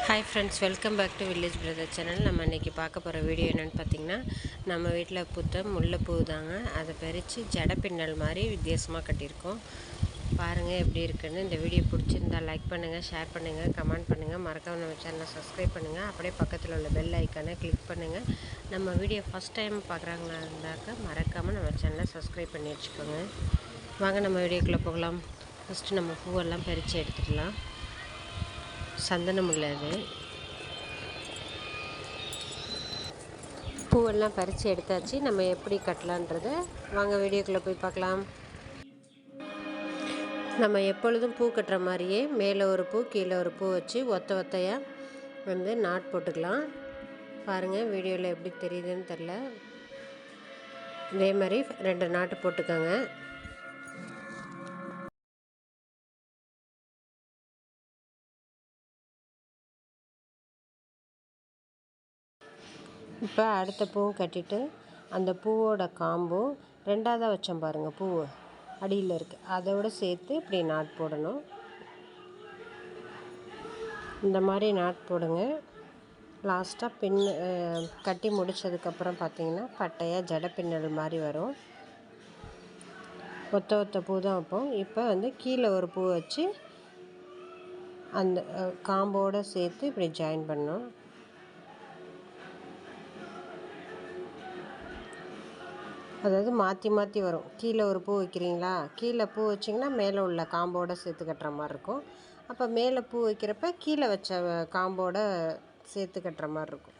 Hi friends, welcome back to village brother channel. நம்ம இன்றைக்கி பார்க்க போகிற வீடியோ என்னென்னு பார்த்திங்கன்னா, நம்ம வீட்டில் பூத்த முல்லைப்பூ தாங்க. அதை பறித்து ஜடை பின்னல் மாதிரி வித்தியாசமாக கட்டியிருக்கோம். பாருங்கள் எப்படி இருக்குன்னு. இந்த வீடியோ பிடிச்சிருந்தால் லைக் பண்ணுங்கள், ஷேர் பண்ணுங்கள், கமெண்ட் பண்ணுங்கள். மறக்காம நம்ம சேனலை சப்ஸ்கிரைப் பண்ணுங்கள். அப்படியே பக்கத்தில் உள்ள பெல் ஐக்கானை கிளிக் பண்ணுங்கள். நம்ம வீடியோ ஃபஸ்ட் டைம் பார்க்குறாங்களா இருந்தாக்கா மறக்காமல் நம்ம சேனலை சப்ஸ்கிரைப் பண்ணி வச்சுக்கோங்க. வாங்க நம்ம வீடியோக்குள்ளே போகலாம். ஃபஸ்ட்டு நம்ம பூவெல்லாம் பறித்து எடுத்துக்கலாம். சந்தனம் உள்ளது. பூவெல்லாம் பறித்து எடுத்தாச்சு. நம்ம எப்படி கட்டலான்றதை வாங்க வீடியோக்குள்ளே போய் பார்க்கலாம். நம்ம எப்பொழுதும் பூ கட்டுற மாதிரியே மேலே ஒரு பூ கீழே ஒரு பூ வச்சு ஒத்தையாக நாட் போட்டுக்கலாம். பாருங்கள் வீடியோவில் எப்படி தெரியுதுன்னு தெரில. இதே மாதிரி 2 நாட்டு போட்டுக்கோங்க. இப்போ அடுத்த பூவும் கட்டிட்டு அந்த பூவோட காம்பும் 2ஆவதாக வச்சோம் பாருங்கள், பூ அடியில் இருக்குது, அதோடு சேர்த்து இப்படி நாட் போடணும். இந்த மாதிரி நாட் போடுங்க. லாஸ்ட்டாக கட்டி முடித்ததுக்கப்புறம் பார்த்திங்கன்னா பட்டையாக ஜடை பின்னல் மாதிரி வரும். ஒத்த பூ தான் வைப்போம். இப்போ கீழே ஒரு பூ வச்சு அந்த காம்போடு சேர்த்து இப்படி ஜாயின் பண்ணணும். அதாவது மாற்றி மாற்றி வரும். கீழே ஒரு பூ வைக்கிறீங்களா, கீழே பூ வச்சிங்கன்னா மேலே உள்ள காம்போடு சேர்த்து கட்டுற மாதிரி இருக்கும். அப்போ மேலே பூ வைக்கிறப்ப கீழே வச்ச காம்போடு சேர்த்து கட்டுற மாதிரி இருக்கும்.